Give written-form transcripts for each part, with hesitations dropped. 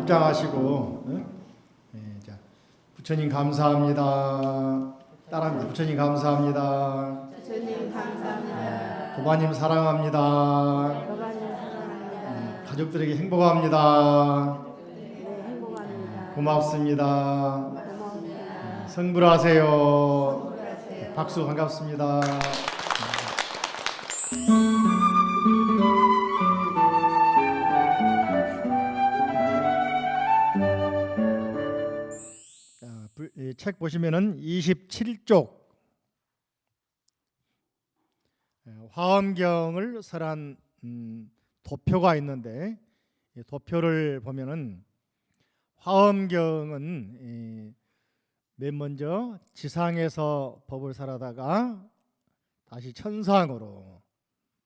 합장하시고 자, 부처님 감사합니다. 따라합니다. 부처님 감사합니다. 부처님 감사합니다. 도바님 사랑합니다. 도바님 사랑합니다. 가족들에게 행복합니다. 네, 행복합니다. 고맙습니다. 고맙습니다. 성불하세요. 박수 반갑습니다. 책 보시면은 27쪽 화엄경을 설한 도표가 있는데, 도표를 보면은 화엄경은 맨 먼저 지상에서 법을 설하다가 다시 천상으로,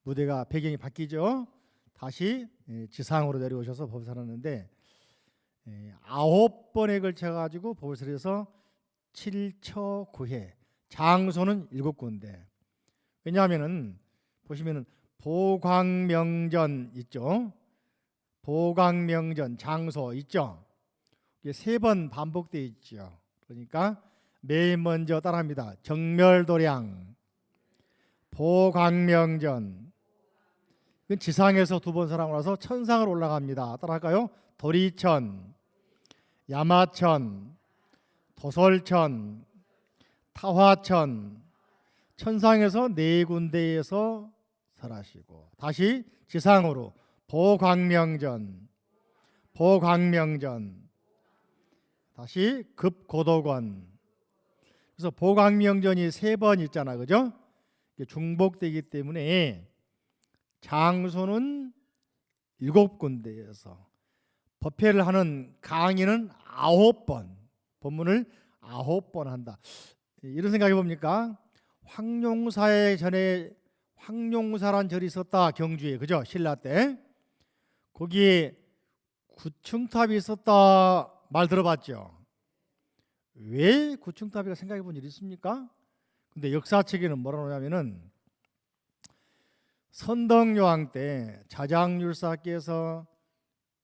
무대가 배경이 바뀌죠. 다시 지상으로 내려오셔서 법을 설하는데 9번에 걸쳐 가지고 법을 설해서 7처 9회, 장소는 7군데. 왜냐하면은 보시면은 보광명전 있죠. 보광명전 장소 있죠. 이게 3번 반복되어 있죠. 그러니까 맨 먼저 따라합니다. 정멸도량, 보광명전. 지상에서 2번 설하고 나서 천상으로 올라갑니다. 따라할까요? 도리천, 야마천, 도솔천, 타화천, 천상에서 4군데에서 설하시고 다시 지상으로 보광명전, 보광명전, 다시 급고도권. 그래서 보광명전이 3번 있잖아, 그죠? 중복되기 때문에 장소는 7군데에서 법회를 하는 강의는 9번, 법문을 9번 한다. 이런 생각해 봅니까? 황룡사에 전에 황룡사란 절이 있었다, 경주에, 그죠? 신라 때. 거기에 구층탑이 있었다 말 들어봤죠? 왜 구층탑이라 생각해 본 일 있습니까? 근데 역사책에는 뭐라 그러냐면은 선덕여왕 때 자장율사께서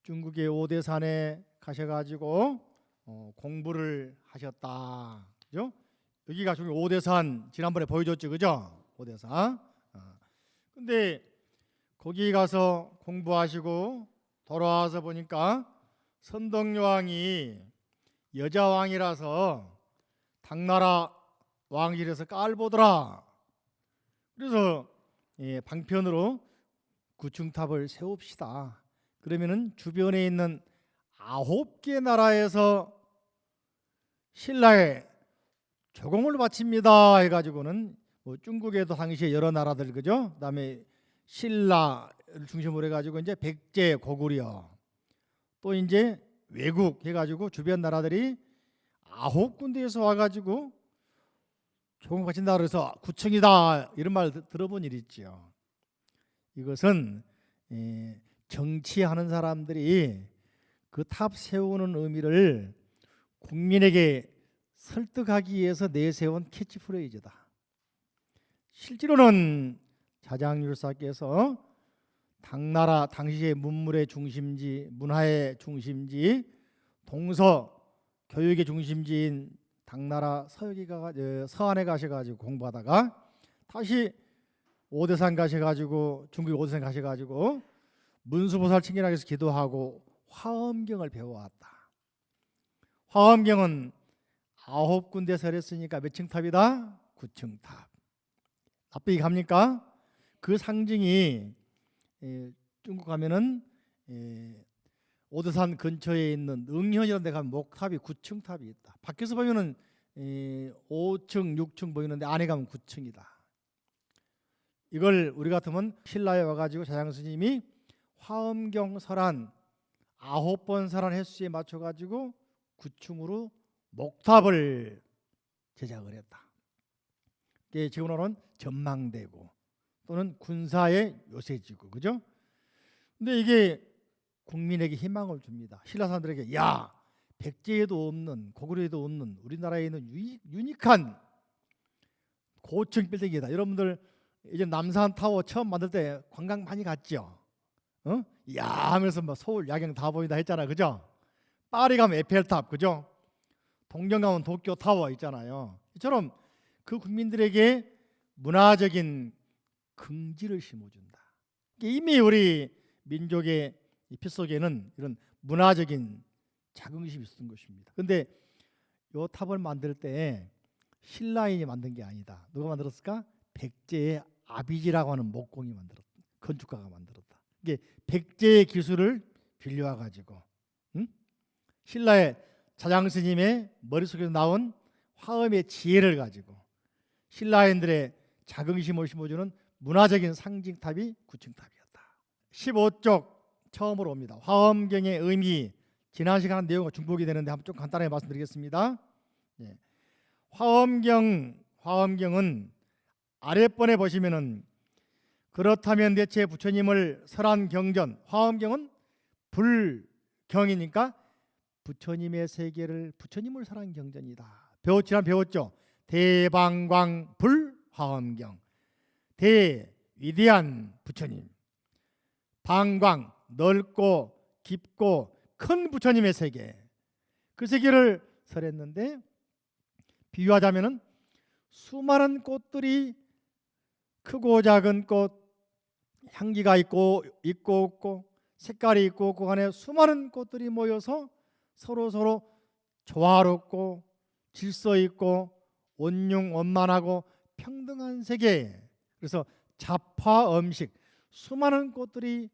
중국의 오대산에 가셔가지고 공부를 하셨다, 그죠? 여기가 중국 오대산 지난번에 보여줬죠, 그죠? 오대산. 근데 거기 가서 공부하시고 돌아와서 보니까 선덕여왕이 여자왕이라서 당나라 왕실에서 깔보더라. 그래서 방편으로 구층탑을 세웁시다. 그러면은 주변에 있는 9개 나라에서 신라에 조공을 바칩니다 해가지고는 뭐 중국에도 당시에 여러 나라들, 그죠? 그다음에 신라를 중심으로 해가지고 이제 백제, 고구려, 또 이제 외국 해가지고 주변 나라들이 9군데에서 와가지고 조공 바친다 그래서 구층이다 이런 말 들어본 일 있죠. 이것은 정치하는 사람들이 그 탑 세우는 의미를 국민에게 설득하기 위해서 내세운 캐치프레이즈다. 실제로는 자장율사께서 당나라 당시의 문물의 중심지, 문화의 중심지, 동서 교육의 중심지인 당나라 서안에 가셔가지고 공부하다가 다시 오대산 가셔가지고 중국 오대산 가셔가지고 문수보살 친견학에서 기도하고 화엄경을 배워왔다. 화엄경은 9군데 설했으니까 몇 층탑이다? 9층탑. 납득이 갑니까? 그 상징이 중국 가면은 오대산 근처에 있는 응현이라는 데 가면 목탑이 9층탑이 있다. 밖에서 보면은 5층, 6층 보이는데 안에 가면 9층이다. 이걸 우리 같으면 신라에 와가지고 자장스님이 화엄경 설한 9번 설한 횟수에 맞춰가지고 9층으로 목탑을 제작을 했다. 이게 지금으로는 전망대고 또는 군사의 요새지구, 그죠? 근데 이게 국민에게 희망을 줍니다. 신라 사람들에게 야, 백제에도 없는, 고구려에도 없는 우리나라에 있는 유니크한 고층 빌딩이다. 여러분들 이제 남산 타워 처음 만들 때 관광 많이 갔죠? 야 하면서 막 서울 야경 다 보인다 했잖아, 그죠? 파리 가면 에펠탑, 그죠? 동경 가면 도쿄 타워 있잖아요. 이처럼 그 국민들에게 문화적인 긍지를 심어준다. 이미 우리 민족의 피 속에는 이런 문화적인 자긍심이 있었던 것입니다. 그런데 이 탑을 만들 때 신라인이 만든 게 아니다. 누가 만들었을까? 백제의 아비지라고 하는 목공이 만들었다. 건축가가 만들었다. 이게 백제의 기술을 빌려와 가지고 신라의 자장스님의 머릿속에서 나온 화엄의 지혜를 가지고 신라인들의 자긍심을 심어주는 문화적인 상징탑이 구층탑이었다. 15쪽 처음으로 옵니다. 화엄경의 의미, 지난 시간 내용과 중복이 되는데 한번 좀 간단하게 말씀드리겠습니다. 예. 화엄경은 아랫번에 보시면은 그렇다면 대체 부처님을 설한 경전, 화엄경은 불경이니까 부처님의 세계를 부처님을 설한 경전이다. 배웠죠? 대방광 불화엄경. 대위대한 부처님, 방광 넓고 깊고 큰 부처님의 세계, 그 세계를 설했는데 비유하자면은 수많은 꽃들이 크고 작은 꽃, 향기가 있고 없고 색깔이 있고 없고 간에 수많은 꽃들이 모여서 서로 조화롭고 질서 있고 온융원만하고 평등한 세계. 그래서 잡화음식, 수많은 꽃들이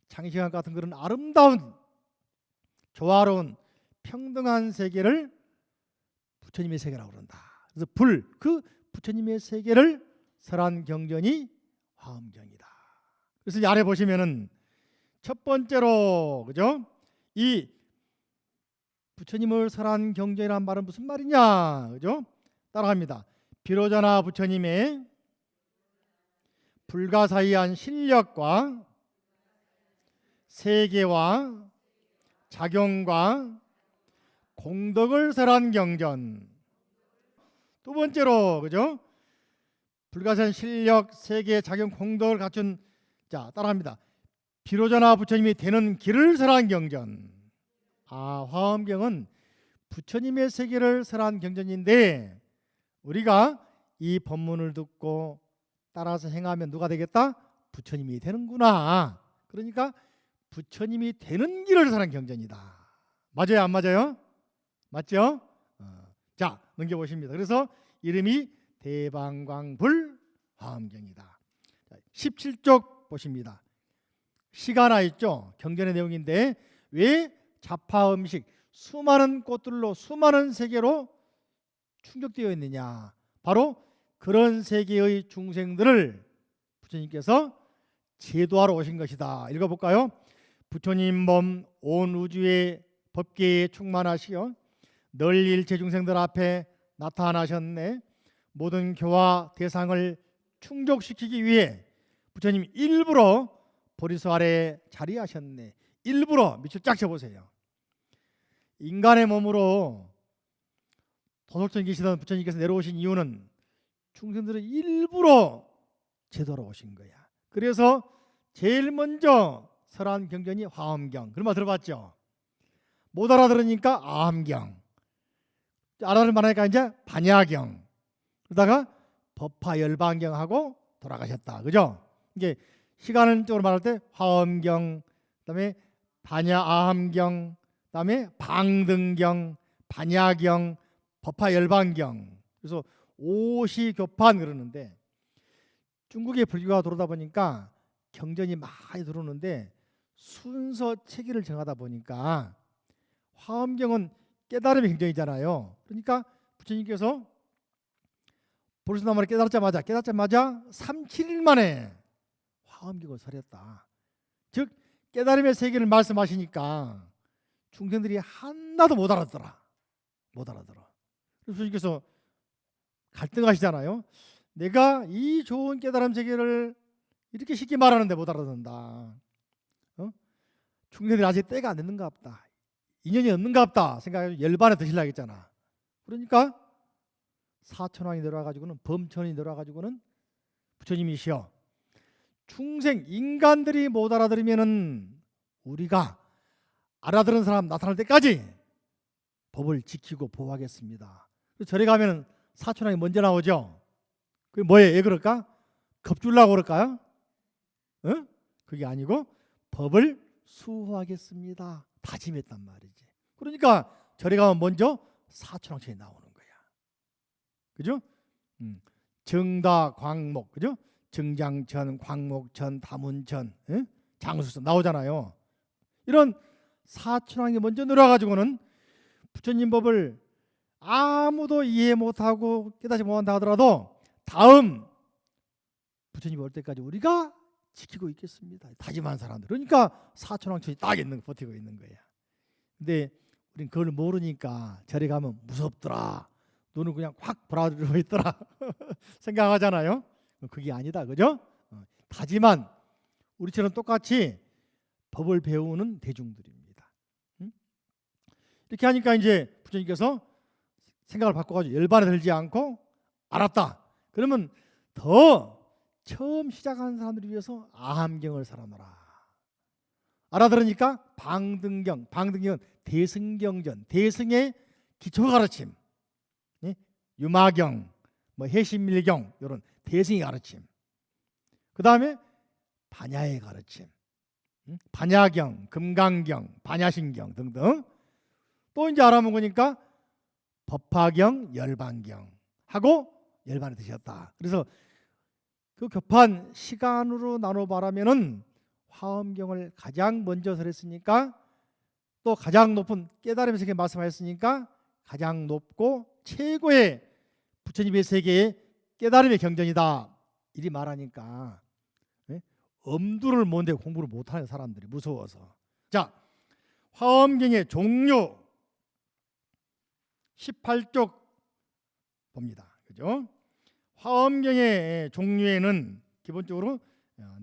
장시간 같은 그런 아름다운 조화로운 평등한 세계를 부처님의 세계라고 그런다. 그래서 그 부처님의 세계를 설한 경전이 화엄경이다. 그래서 이 아래 보시면은 첫 번째로, 그죠? 이 부처님을 설한 경전이란 말은 무슨 말이냐, 그죠? 따라합니다. 비로자나 부처님의 불가사의한 실력과 세계와 작용과 공덕을 설한 경전. 두 번째로, 그죠? 불가사의한 실력, 세계, 작용, 공덕을 갖춘, 자, 따라합니다. 비로자나 부처님이 되는 길을 설한 경전. 화엄경은 부처님의 세계를 설한 경전인데 우리가 이 법문을 듣고 따라서 행하면 누가 되겠다? 부처님이 되는구나. 그러니까 부처님이 되는 길을 설한 경전이다. 맞아요, 안 맞아요? 맞죠? 자, 넘겨보십니다. 그래서 이름이 대방광불 화엄경이다. 17쪽 보십니다. 시가나 있죠? 경전의 내용인데 왜 잡화음식 수많은 꽃들로 수많은 세계로 충족되어 있느냐? 바로 그런 세계의 중생들을 부처님께서 제도하러 오신 것이다. 읽어볼까요? 부처님 몸 온 우주의 법계에 충만하시어 널리 일체 중생들 앞에 나타나셨네. 모든 교화 대상을 충족시키기 위해 부처님 일부러 보리수 아래에 자리하셨네. 일부러 밑줄 쫙 쳐보세요. 인간의 몸으로 도솔천에 계시던 부처님께서 내려오신 이유는 중생들은 일부러 제도로 오신 거야. 그래서 제일 먼저 설한 경전이 화엄경. 그런 말 들어봤죠? 못 알아들으니까 아함경. 알아들 만하니까 이제 반야경. 그러다가 법화열반경하고 돌아가셨다. 그죠? 이게 시간적으로 말할 때 화엄경, 그다음에 반야아함경, 그다음에 방등경, 반야경, 법화열반경. 그래서 오시교판 그러는데 중국의 불교가 들어오다 보니까 경전이 많이 들어오는데 순서 체계를 정하다 보니까 화엄경은 깨달음의 경전이잖아요. 그러니까 부처님께서 보리수나무를 깨닫자마자 3-7일 만에 화엄경을 설했다. 즉 깨달음의 세계를 말씀하시니까 중생들이 하나도 못 알아들어. 그래서 부처님께서 갈등하시잖아요. 내가 이 좋은 깨달음 세계를 이렇게 쉽게 말하는데 못 알아듣는다. 중생들이 아직 때가 안 됐는가 보다. 인연이 없는가 보다 생각해서 열반에 드시려고 했잖아. 그러니까 사천왕이 내려와가지고는 범천이 내려와가지고는 부처님이시여 중생 인간들이 못 알아들으면은 우리가 알아들은 사람 나타날 때까지 법을 지키고 보호하겠습니다. 절에 가면 사촌왕이 먼저 나오죠. 그게 뭐예요? 왜 그럴까? 겁주려고 그럴까요? 응? 그게 아니고 법을 수호하겠습니다. 다짐했단 말이지. 그러니까 절에 가면 먼저 사촌왕천이 나오는 거야. 그죠? 정다, 광목, 그죠? 정장천, 광목천, 다문천, 응? 장수천 나오잖아요. 이런 사촌왕이 먼저 내려와가지고는 부처님 법을 아무도 이해 못하고 깨닫지 못한다 하더라도 다음 부처님이 올 때까지 우리가 지키고 있겠습니다. 다짐한 사람들. 그러니까 사촌왕천이 딱 있는 거, 버티고 있는 거야. 근데 우린 그걸 모르니까 절에 가면 무섭더라, 눈은 그냥 확 보라들고 있더라 생각하잖아요. 그게 아니다, 그죠? 다짐한 우리처럼 똑같이 법을 배우는 대중들입니다. 이렇게 하니까 이제 부처님께서 생각을 바꿔가지고 열반에 들지 않고 알았다. 그러면 더 처음 시작하는 사람들을 위해서 아함경을 살아놔라. 알아들으니까 방등경, 방등경은 대승경전, 대승의 기초 가르침, 유마경, 뭐 해신밀경 이런 대승의 가르침. 그 다음에 반야의 가르침, 반야경, 금강경, 반야신경 등등. 또 이제 알아먹으니까 법화경, 열반경 하고 열반에 드셨다. 그래서 그 겹한 시간으로 나눠 말하면은 화엄경을 가장 먼저 설했으니까 또 가장 높은 깨달음의 세계 말씀하셨으니까 가장 높고 최고의 부처님의 세계의 깨달음의 경전이다. 이리 말하니까 엄두를 못 내고 공부를 못하는 사람들이 무서워서. 자, 화엄경의 종류 18쪽 봅니다. 그죠? 화엄경의 종류에는 기본적으로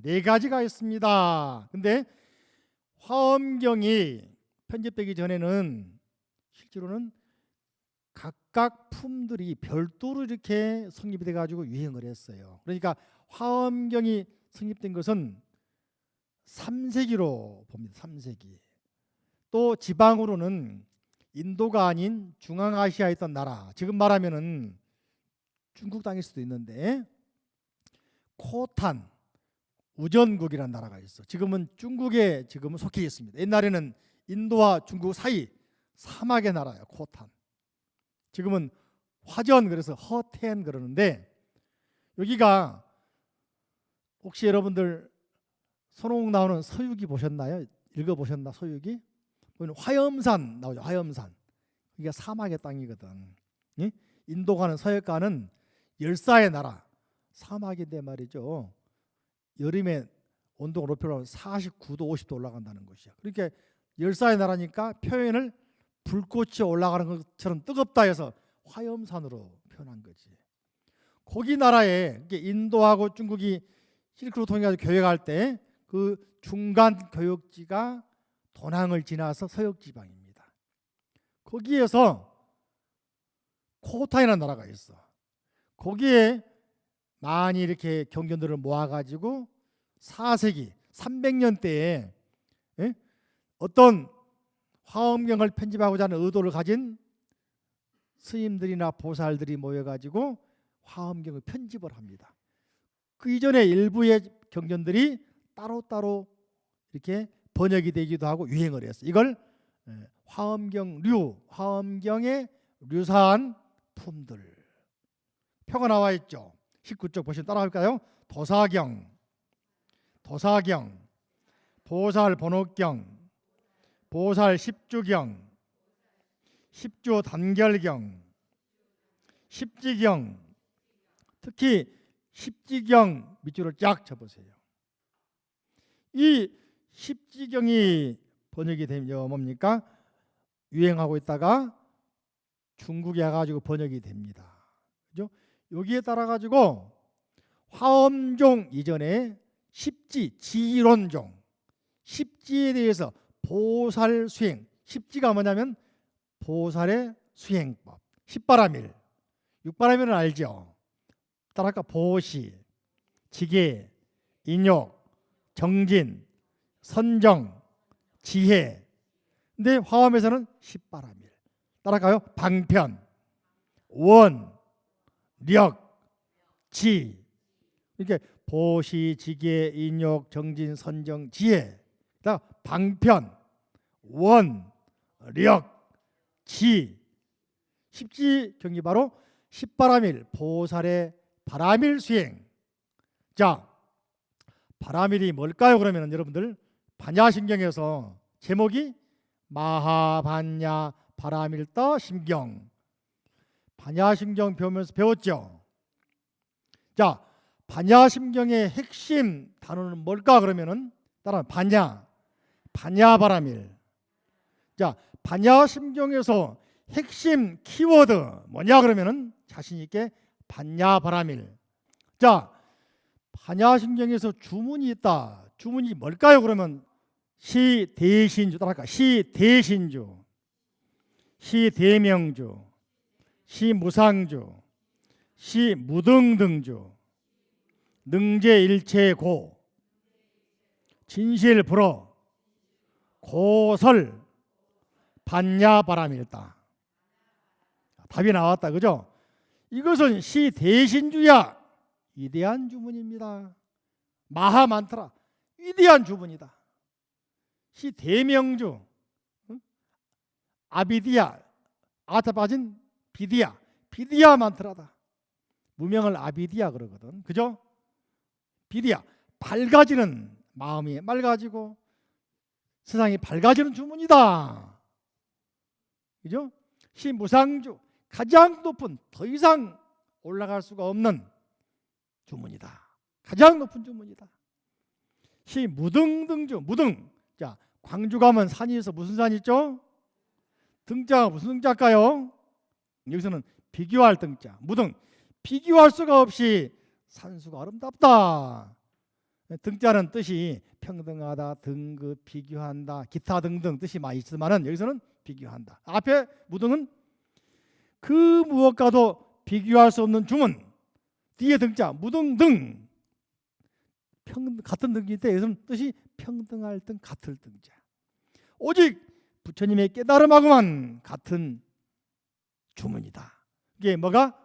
4가지가 있습니다. 근데 화엄경이 편집되기 전에는 실제로는 각각 품들이 별도로 이렇게 성립이 돼가지고 유행을 했어요. 그러니까 화엄경이 성립된 것은 3세기로 봅니다. 3세기. 또 지방으로는 인도가 아닌 중앙아시아에 있던 나라, 지금 말하면은 중국 땅일 수도 있는데 코탄, 우전국이라는 나라가 있어. 지금은 중국에 지금은 속해 있습니다. 옛날에는 인도와 중국 사이 사막의 나라예요. 코탄. 지금은 화전, 그래서 허텐 그러는데, 여기가 혹시 여러분들 손오공 나오는 서유기 보셨나요? 읽어보셨나? 서유기? 화염산 나오죠. 화염산. 이게 사막의 땅이거든. 인도 가는 서역 가는 열사의 나라, 사막인데 말이죠. 여름에 온도가 높여서 49도 50도 올라간다는 것이야. 그러니까 열사의 나라니까 표현을 불꽃이 올라가는 것처럼 뜨겁다 해서 화염산으로 표현한 거지. 거기 나라에 인도하고 중국이 실크로 통해서 교역할 때 그 중간 교역지가 도낭을 지나서 서역 지방입니다. 거기에서 코탄이라는 나라가 있어. 거기에 많이 이렇게 경전들을 모아가지고 4세기 300년대에 어떤 화엄경을 편집하고자 하는 의도를 가진 스님들이나 보살들이 모여가지고 화엄경을 편집을 합니다. 그 이전에 일부의 경전들이 따로따로 이렇게 번역이 되기도 하고 유행을 했어요. 이걸 화엄경류, 화엄경의 류사한 품들. 표가 나와 있죠. 19쪽 보시면 따라할까요? 도사경, 도사경, 보살 번호경, 보살 십주경, 십주 단결경, 십지경. 특히 십지경 밑줄을 쫙 쳐보세요. 이 십지경이 번역이 되면 뭡니까? 유행하고 있다가 중국에 가가지고 번역이 됩니다. 그죠? 여기에 따라 가지고 화엄종 이전에 십지, 지론종, 십지에 대해서 보살 수행. 십지가 뭐냐면 보살의 수행법. 십바라밀, 육바라밀은 알죠? 따라할까? 보시, 지계, 인욕, 정진, 선정, 지혜. 근데 화엄에서는 십바라밀. 따라가요. 방편, 원, 력, 지. 이렇게 보시, 지계, 인욕, 정진, 선정, 지혜. 다 방편, 원, 력, 지. 십지 경기 바로 십바람일 보살의 바람일 수행. 자, 바람일이 뭘까요? 그러면 여러분들 반야심경에서 제목이 마하반야 바람일다 심경. 반야심경 배우면서 배웠죠. 자, 반야심경의 핵심 단어는 뭘까? 그러면은 따라 반야, 반야바람일. 자, 반야심경에서 핵심 키워드 뭐냐 그러면은 자신 있게 반야바람일. 자, 반야심경에서 주문이 있다. 주문이 뭘까요? 그러면 시대신주 따라할까? 시대신주, 시대명주, 시무상주, 시무등등주, 능제일체고, 진실불허, 고설, 반야바람일다. 답이 나왔다. 그죠? 이것은 시대신주야. 위대한 주문입니다. 마하만트라. 위대한 주문이다. 시대명주. 아비디아. 아타 빠진 비디아. 비디아 만트라다. 무명을 아비디아 그러거든. 그죠? 비디아. 밝아지는 마음이 맑아지고 세상이 밝아지는 주문이다. 그죠? 시무상주. 가장 높은 더 이상 올라갈 수가 없는 주문이다. 가장 높은 주문이다. 시무등등주. 무등. 자, 광주 가면 산이 있어. 무슨 산 있죠? 등자가 무슨 등자일까요? 여기서는 비교할 등자. 무등. 비교할 수가 없이 산수가 아름답다. 등자는 뜻이 평등하다, 등급, 비교한다, 기타 등등 뜻이 많이 있지만은 여기서는 비교한다. 앞에 무등은 그 무엇과도 비교할 수 없는 주문. 뒤에 등자 무등등. 같은 등인데 여기서는 뜻이 평등할 등, 같을 등자. 오직 부처님의 깨달음하고만 같은 주문이다. 이게 뭐가?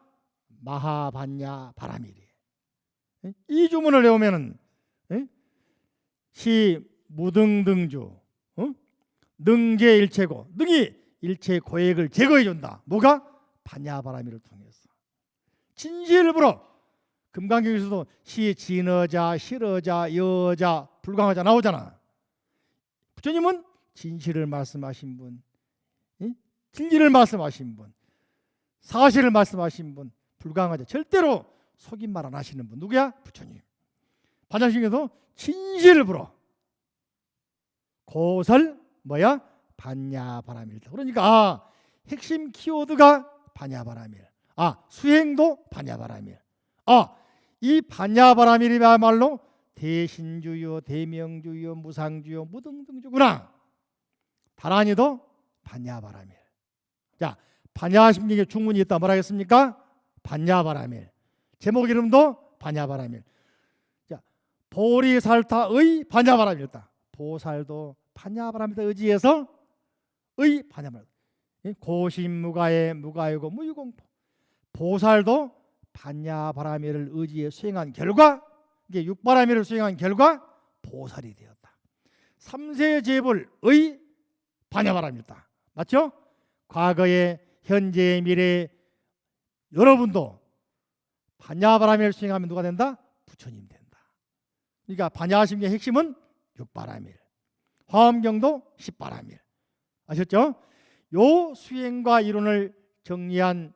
마하반야 바람일이에요. 이 주문을 외우면은 시 무등등주, 능제일체고, 능이 일체 고액을 제거해 준다. 뭐가? 반야바람일을 통해서. 진실불허. 금강경에서도 시 진어자, 실어자, 여자, 불광어자 나오잖아. 부처님은 진실을 말씀하신 분, 진리를 말씀하신 분, 사실을 말씀하신 분, 불광어자. 절대로 속임말 안 하시는 분. 누구야? 부처님. 반야심경에도 진실불허. 고설 뭐야? 반야바람일다. 그러니까 핵심 키워드가 반야바람일. 수행도 반야바람일. 이 반야바람일이야말로 대신주요, 대명주요, 무상주요, 무등등주구나. 다란이도 반야바람일. 자, 반야심경에 중문이 있다. 뭐라 하겠습니까? 반야바람일. 제목 이름도 반야바람일. 자, 보리살타의 반야바람일다. 보살도 반야바람일다 의지해서 의 반야바람일. 고심무가의 무가유고 무유공포. 보살도 반야바람일을 의지해 수행한 결과, 이게 육바람일을 수행한 결과 보살이 되었다. 삼세제불의 반야바람일다. 맞죠? 과거에, 현재, 미래 여러분도 반야바람일을 수행하면 누가 된다? 부처님 된다. 그러니까 반야심경의 핵심은 육바람일, 화엄경도 십바람일. 아셨죠? 요 수행과 이론을 정리한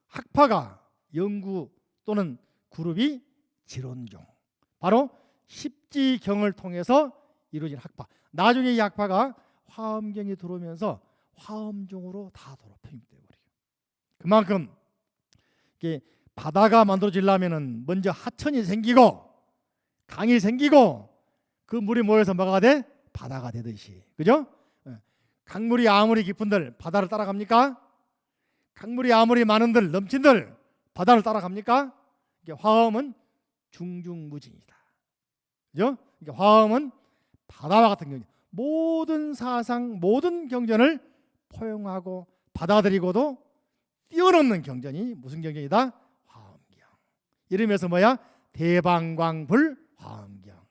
학파가 연구 또는 그룹이 지론종, 바로 십지경을 통해서 이루어진 학파. 나중에 이 학파가 화엄경에 들어오면서 화엄종으로 다 편입되어 버려요. 그만큼 이게 바다가 만들어지려면은 먼저 하천이 생기고 강이 생기고 그 물이 모여서 뭐가 돼? 바다가 되듯이. 그죠? 강물이 아무리 깊은들 바다를 따라갑니까? 강물이 아무리 많은들 넘친들 바다를 따라갑니까? 이게 화엄은 중중무진이다. 그죠? 이게 화엄은 바다와 같은 경전. 모든 사상, 모든 경전을 포용하고 받아들이고도 뛰어넘는 경전이 무슨 경전이다? 화엄경. 이름에서 뭐야? 대방광불 화엄경.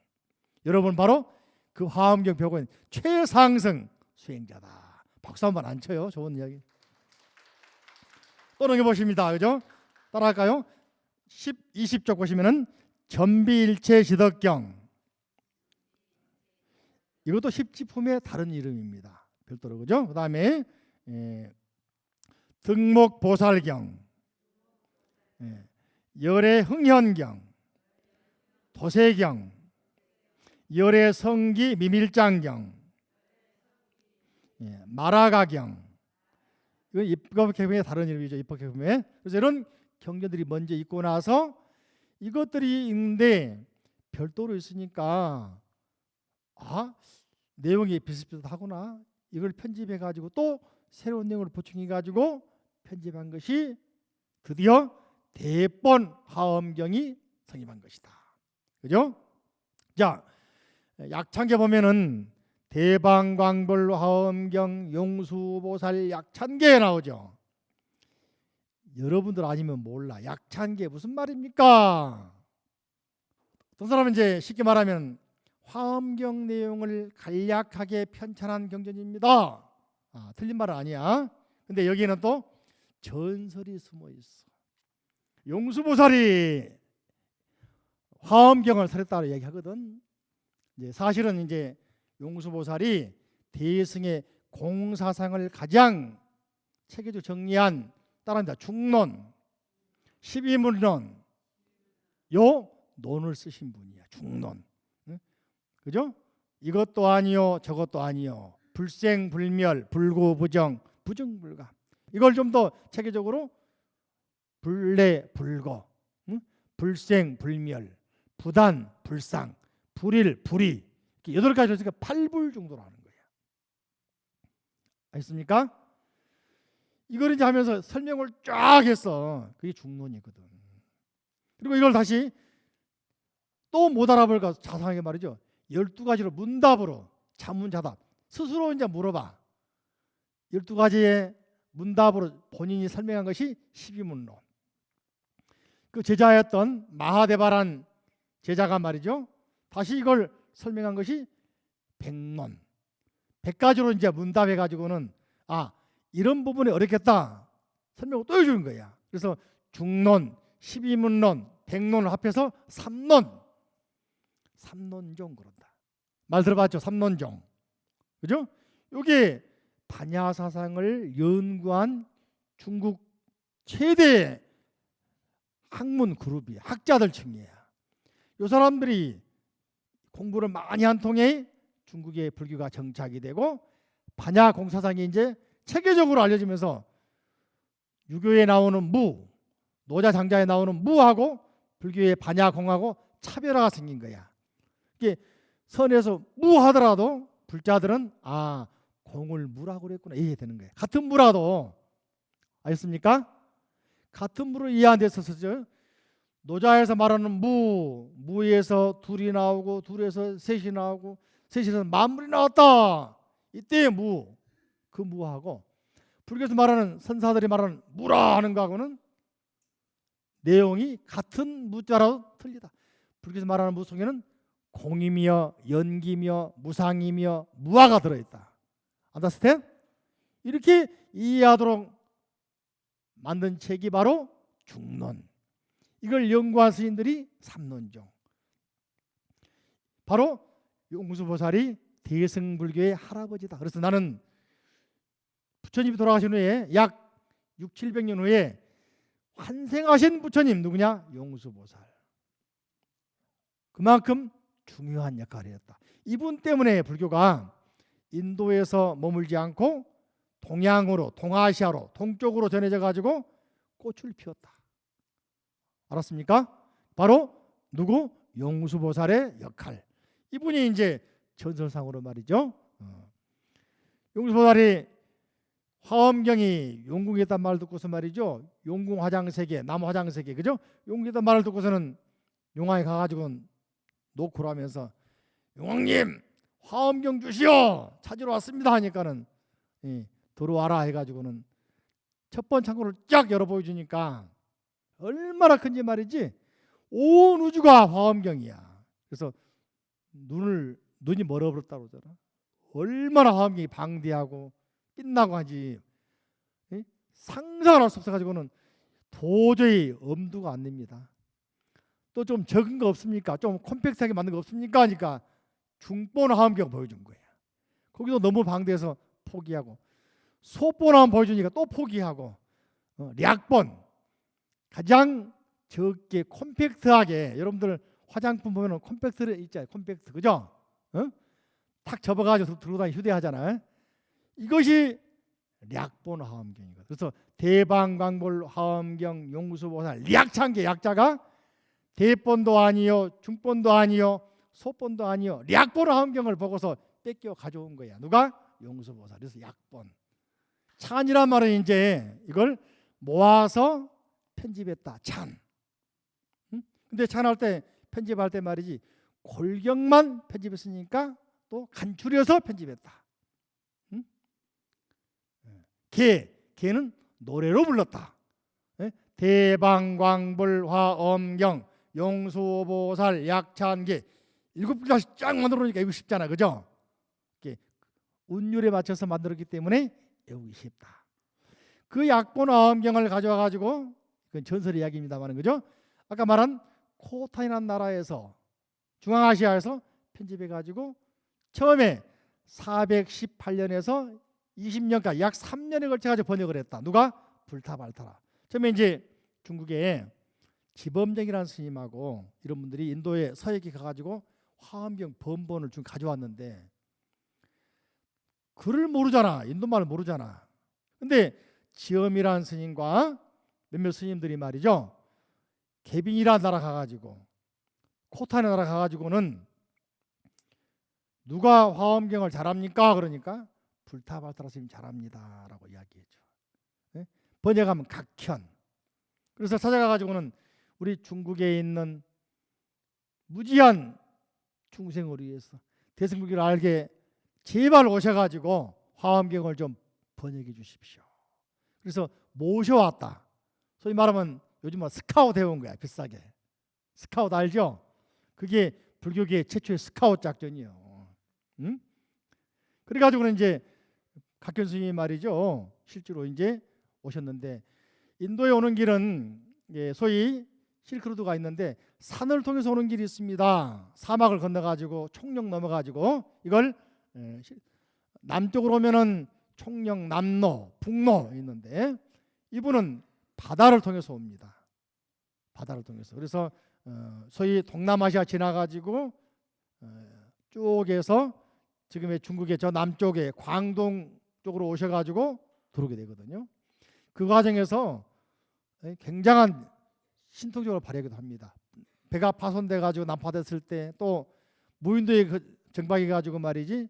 여러분 바로 그 화엄경 벽은 최상승 수행자다. 박수 한번 안 쳐요. 좋은 이야기. 또 넘겨보십니다. 그죠? 따라할까요? 20쪽 보시면은 전비일체 지덕경. 이것도 십지품의 다른 이름입니다. 별도로. 그죠? 그 다음에 등목보살경, 열애흥현경, 도세경, 열애성기 미밀장경, 마라가경. 이건 입법개품의 다른 이름이죠. 입법개품의. 그래서 이런 경전들이 먼저 있고 나서 이것들이 있는데 별도로 있으니까 내용이 비슷비슷하구나. 이걸 편집해 가지고 또 새로운 내용을 보충해 가지고 편집한 것이 드디어 대본 화엄경이 성립한 것이다. 그죠? 자, 약찬계 보면은 대방광불 화엄경 용수보살 약찬계에 나오죠. 여러분들 아니면 몰라. 약찬계 무슨 말입니까? 어떤 사람은 이제 쉽게 말하면 화엄경 내용을 간략하게 편찬한 경전입니다. 틀린 말은 아니야. 근데 여기에는 또 전설이 숨어 있어. 용수보살이 화엄경을 설했다고 얘기하거든. 이제 사실은 이제 용수보살이 대승의 공사상을 가장 체계적으로 정리한 따라합니다. 중론, 12문론, 요 논을 쓰신 분이야. 중론. 그죠? 이것도 아니요, 저것도 아니요. 불생불멸, 불구부정, 부정불가. 이걸 좀 더 체계적으로 불례불거, 불생불멸, 부단, 불상, 불일, 불의, 8가지 있으니까 8불 정도로 하는 거예요. 아셨습니까? 이걸 이제 하면서 설명을 쫙 했어. 그게 중론이거든. 그리고 이걸 다시 또 못 알아볼까 자상하게 말이죠. 12가지로 문답으로 자문자답 스스로 이제 물어봐. 12가지의 문답으로 본인이 설명한 것이 12문론. 그 제자였던 마하대바란 제자가 말이죠. 다시 이걸 설명한 것이 백론. 100가지로 이제 문답해 가지고는 이런 부분이 어렵겠다. 설명을 또 해주는 거야. 그래서 중론, 12문론, 백론을 합해서 3론. 3논종 그런다. 말 들어봤죠? 3논종. 그죠? 이게 반야사상을 연구한 중국 최대 학문 그룹이야. 학자들 층이야. 이 사람들이 공부를 많이 한 통에 중국의 불교가 정착이 되고 반야 공사상이 이제 체계적으로 알려지면서 유교에 나오는 무, 노자장자에 나오는 무하고 불교의 반야공하고 차별화가 생긴 거야. 이게 선에서 무하더라도 불자들은 공을 무라고 그랬구나 이해되는 거예요. 같은 무라도 아셨습니까? 같은 무로 이해 안 됐었죠. 노자에서 말하는 무에서 둘이 나오고 둘에서 셋이 나오고 셋에서 만물이 나왔다. 이때의 무, 그 무하고 불교에서 말하는 선사들이 말하는 무라 하는 거하고는 내용이 같은 무자라도 틀리다. 불교에서 말하는 무 속에는 공이며 연기며 무상이며 무아가 들어있다. 안다스텐? 이렇게 이해하도록 만든 책이 바로 중론. 이걸 연구한 스님들이 삼론종. 바로 용수보살이 대승불교의 할아버지다. 그래서 나는 부처님이 돌아가신 후에 약 600~700년 후에 환생하신 부처님 누구냐? 용수보살. 그만큼 중요한 역할을 했다. 이분 때문에 불교가 인도에서 머물지 않고 동양으로, 동아시아로, 동쪽으로 전해져 가지고 꽃을 피웠다. 알았습니까? 바로 누구? 용수보살의 역할. 이분이 이제 전설상으로 말이죠. 용수보살이 화엄경이 용궁에 있단 말을 듣고서 말이죠. 용궁 화장세계, 남화장세계, 그죠? 용궁에 있단 말을 듣고서는 용왕에 가가지고 노크로 하면서 용왕님 화엄경 주시오 찾으러 왔습니다 하니까는 들어와라 해가지고는 첫 번째 창고를 쫙 열어 보여주니까 얼마나 큰지 말이지. 온 우주가 화엄경이야. 그래서 눈이 멀어버렸다고 그러잖아. 얼마나 화엄경이 방대하고 빛나고 하지. 상상을 할 수 없어가지고는 도저히 엄두가 안 냅니다. 또 좀 적은 거 없습니까? 좀 컴팩트하게 만든 거 없습니까? 하니까 중본 화엄경 보여준 거예요. 거기도 너무 방대해서 포기하고, 소본 한번 보여주니까 또 포기하고, 략본 가장 적게 컴팩트하게, 여러분들 화장품 보면 컴팩트를 있잖아요. 컴팩트, 그죠? 탁 접어가지고 들고 다니 휴대하잖아요. 이것이 략본 화엄경이거든요. 그래서 대방광불 화엄경 용수보살 략찬계, 약자가 대본도 아니요, 중본도 아니요, 소본도 아니요, 략본 화엄경을 보고서 뺏겨 가져온 거야. 누가? 용수보살. 그래서 약본. 찬이란 말은 이제 이걸 모아서 편집했다. 찬. 근데 찬할 때, 편집할 때 말이지, 골경만 편집했으니까 또 간추려서 편집했다. 개는 노래로 불렀다. 대방광불 화엄경 용수보살 약찬계 7글자씩 쫙 만들어 놓으니까 이거 쉽잖아, 그죠? 운율에 맞춰서 만들었기 때문에 외우기 쉽다. 그 약본 화엄경을 가져와 가지고, 그건 전설의 이야기입니다만, 그죠? 아까 말한 코탄이라는 나라에서, 중앙아시아에서 편집해 가지고 처음에 418년에서 20년까지 약 3년에 걸쳐 가지고 번역을 했다. 누가? 불타발타라. 처음에 이제 중국에 지범정이라는 스님하고 이런 분들이 인도에 서역에 가가지고 화엄경 번본을 좀 가져왔는데, 글을 모르잖아. 인도말을 모르잖아. 근데 지엄이라는 스님과 몇몇 스님들이 말이죠, 개빈이라는 나라 가가지고, 코탄의 나라 가가지고는 누가 화엄경을 잘합니까? 그러니까 불타발타라 스님 잘합니다 라고 이야기해줘. 번역하면 각현. 그래서 찾아가가지고는 우리 중국에 있는 무지한 중생을 위해서 대승불교를 알게 제발 오셔가지고 화엄경을 좀 번역해 주십시오. 그래서 모셔왔다. 소위 말하면 요즘 뭐 스카우트 해온 거야, 비싸게. 스카우트 알죠? 그게 불교계 최초의 스카우트 작전이요. 응? 그래가지고는 이제 각현 스님이 말이죠, 실제로 이제 오셨는데, 인도에 오는 길은 소위 실크로드가 있는데 산을 통해서 오는 길이 있습니다. 사막을 건너가지고 총령 넘어가지고, 이걸 남쪽으로 오면은 총령 남로, 북로 있는데, 이분은 바다를 통해서 옵니다. 바다를 통해서. 그래서 소위 동남아시아 지나가지고 쭉에서 지금의 중국의 저 남쪽에 광동 쪽으로 오셔가지고 들어오게 되거든요. 그 과정에서 굉장한 신통적으로 발휘하기도 합니다. 배가 파손돼 가지고 난파됐을 때, 또 무인도에 정박해 가지고 말이지,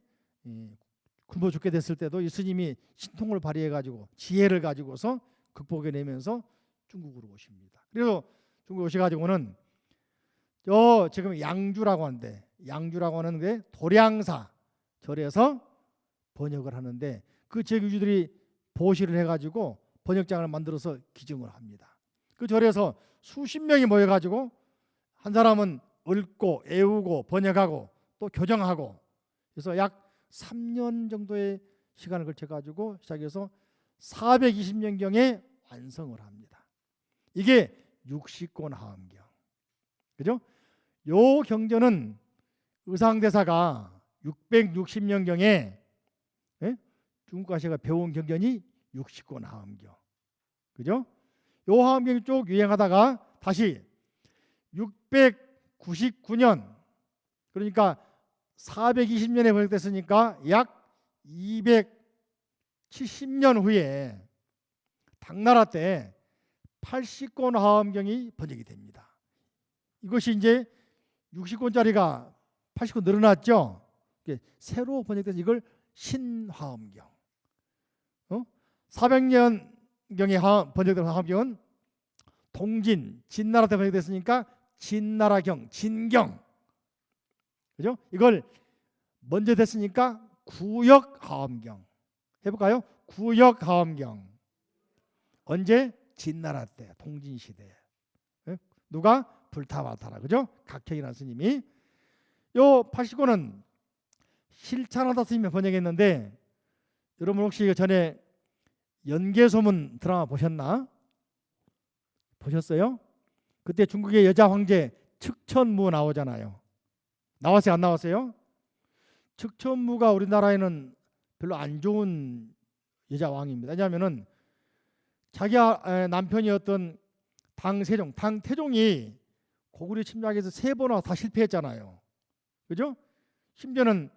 굶어 죽게 됐을 때도 이 스님이 신통을 발휘해 가지고 지혜를 가지고서 극복해 내면서 중국으로 오십니다. 그래서 중국 오셔 가지고는 지금 양주라고 하는데, 양주라고 하는 게 도량사 절에서 번역을 하는데, 그 제규주들이 보시를 해 가지고 번역장을 만들어서 기증을 합니다. 그 절에서 수십 명이 모여 가지고 한 사람은 읽고 애우고 번역하고 또 교정하고, 그래서 약 3년 정도의 시간을 걸쳐 가지고 시작해서 420년경에 완성을 합니다. 이게 60권 화엄경. 그죠? 요 경전은 의상대사가 660년경에 중국가시가 배운 경전이 60권 화엄경. 그죠? 요 화엄경이 쭉 유행하다가 다시 699년, 그러니까 420년에 번역됐으니까 약 270년 후에 당나라 때 80권 화엄경이 번역이 됩니다. 이것이 이제 60권짜리가 80권 늘어났죠. 새로 번역돼서 이걸 신화엄경. 400년경에 번역된 화엄경은 동진, 진나라 때 번역됐으니까 진나라경, 진경. 그죠? 이걸 먼저 됐으니까 구역화엄경. 해볼까요? 구역화엄경. 언제? 진나라 때, 통진 시대. 예? 누가? 불타바타라. 그죠? 각형이라는 스님이. 요 89는 실찬하다 스님이 번역했는데, 여러분 혹시 그 전에 연개소문 드라마 보셨나? 보셨어요? 그때 중국의 여자 황제 측천무 나오잖아요. 나왔어요? 안 나왔어요? 측천무가 우리나라에는 별로 안 좋은 여자 왕입니다. 왜냐하면은 자기 남편이었던 당세종, 당태종이 고구려 침략에서 3번이나 다 실패했잖아요. 그죠? 심지어는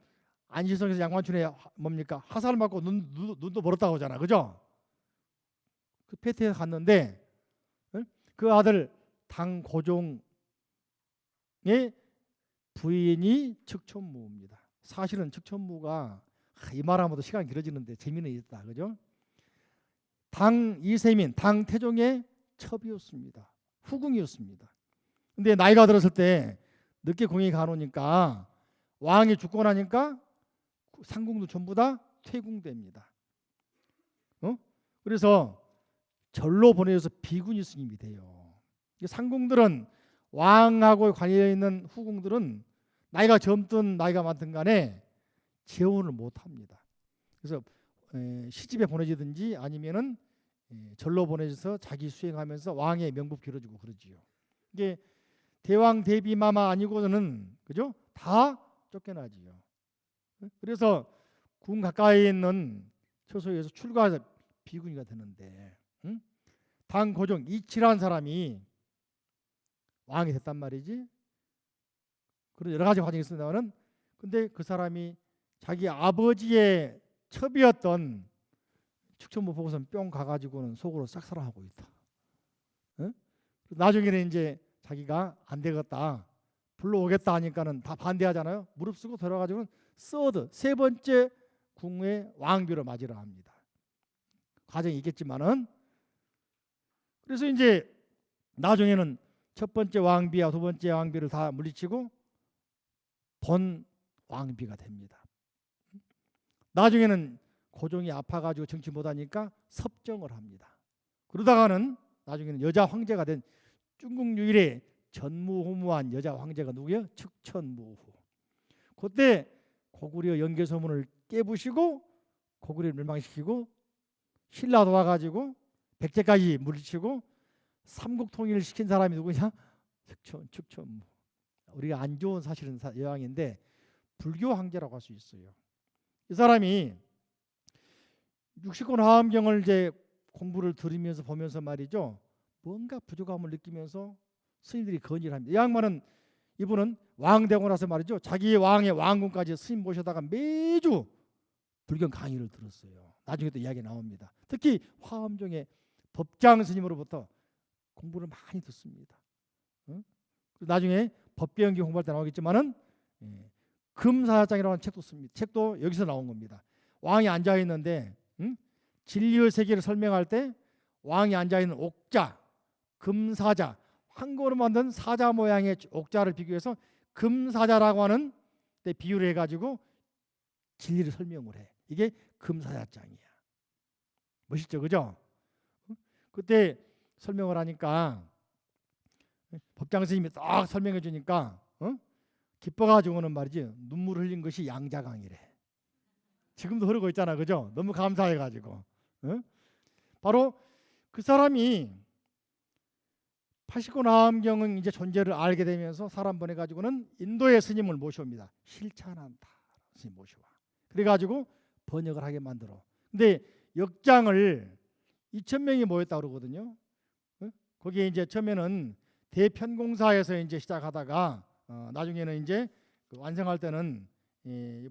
안시성에서 양관춘에 뭡니까? 화살 맞고 눈도 멀었다고 하잖아. 그죠? 그 패태에 갔는데 그 아들 당고종의 부인이 측천무입니다. 사실은 측천무가 이 말하면도 시간이 길어지는데 재미는 있다. 그죠? 당 이세민, 당 태종의 첩이었습니다. 후궁이었습니다. 근데 나이가 들었을 때 늦게 궁에 가놓으니까 왕이 죽고 나니까 상궁도 전부 다 퇴궁됩니다. 그래서 절로 보내서 비구니 스님이 돼요. 상궁들은 왕하고 관련 있는 후궁들은 나이가 젊든 나이가 많든 간에 재혼을 못 합니다. 그래서 시집에 보내지든지 아니면은 절로 보내져서 자기 수행하면서 왕의 명복 빌어주고 그러지요. 이게 대왕 대비마마 아니고는 그죠? 다 쫓겨나지요. 그래서 궁 가까이에 있는 처소에서 출가해서 비구니가 되는데 당고종 이치라는 사람이 왕이 됐단 말이지. 그런 여러 가지 과정이 있습니다만은 근데 그 사람이 자기 아버지의 첩이었던 측천무 보고선 뿅 가가지고는 속으로 싹살아하고 있다. 나중에는 이제 자기가 안 되겠다 불러오겠다 하니까는 다 반대하잖아요. 무릅쓰고 들어가지고는 서드 3번째 궁의 왕비로 맞이를 합니다. 과정이 있겠지만은 그래서 이제 나중에는 첫 번째 왕비와 두 번째 왕비를 다 물리치고 본 왕비가 됩니다. 나중에는 고종이 아파가지고 정치 못하니까 섭정을 합니다. 그러다가는 나중에는 여자 황제가 된 중국 유일의 전무후무한 여자 황제가 누구예요? 측천무후. 그때 고구려 연개소문을 깨부시고 고구려를 멸망시키고 신라 도와가지고 백제까지 물리치고 삼국 통일을 시킨 사람이 누구냐? 측천무. 우리가 안 좋은 사실은 여왕인데 불교 황제라고 할 수 있어요. 이 사람이 60권 화엄경을 이제 공부를 들으면서 보면서 말이죠. 뭔가 부족함을 느끼면서 스님들이 건의를 합니다. 이 양반은 이분은 왕 되고 나서 말이죠. 자기 왕의 왕궁까지 스님 모셔다가 매주 불경 강의를 들었어요. 나중에 또 이야기 나옵니다. 특히 화엄경의 법장 스님으로부터 공부를 많이 듣습니다. 나중에 법계연기 공부할 때 나오겠지만은 금사자장이라는 책도 씁니다. 책도 여기서 나온 겁니다. 왕이 앉아 있는데 진리의 세계를 설명할 때 왕이 앉아 있는 옥자, 금사자, 황금으로 만든 사자 모양의 옥자를 비교해서 금사자라고 하는 데 비유를 해가지고 진리를 설명을 해. 이게 금사자장이야. 멋있죠, 그죠? 그때 설명을 하니까 법장 스님이 딱 설명해 주니까 기뻐가지고는 말이지 눈물 흘린 것이 양자강이래. 지금도 흐르고 있잖아, 그죠? 너무 감사해가지고. 바로 그 사람이 89 화엄경은 이제 존재를 알게 되면서 사람 보내가지고는 인도의 스님을 모셔옵니다. 실찬한다 스님 모셔와. 그래가지고 번역을 하게 만들어. 근데 역장을 2,000명이 모였다 그러거든요. 거기에 이제 처음에는 대편공사에서 이제 시작하다가 나중에는 이제 그 완성할 때는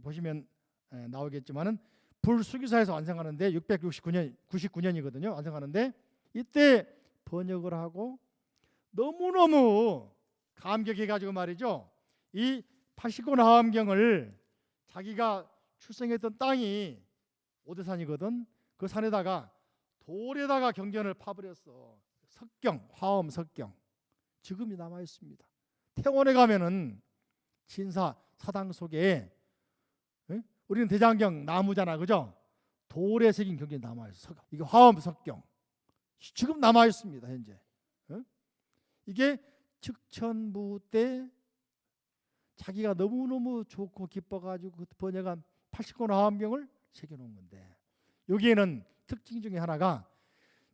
보시면 나오겠지만은 불수기사에서 완성하는데 699년이거든요. 완성하는데 이때 번역을 하고 너무너무 감격해가지고 말이죠. 이 89 화엄경을 자기가 출생했던 땅이 오대산이거든. 그 산에다가 돌에다가 경전을 파버렸어. 석경, 화엄 석경. 지금이 남아 있습니다. 태원에 가면은 진사 사당 속에 우리는 대장경 나무잖아, 그죠? 돌에 새긴 경전이 남아 있어. 이게 화엄 석경. 지금 남아 있습니다. 현재. 이게 측천무 때 자기가 너무너무 좋고 기뻐가지고 번역한 80권 화엄경을 새겨놓은 건데, 여기에는 특징 중에 하나가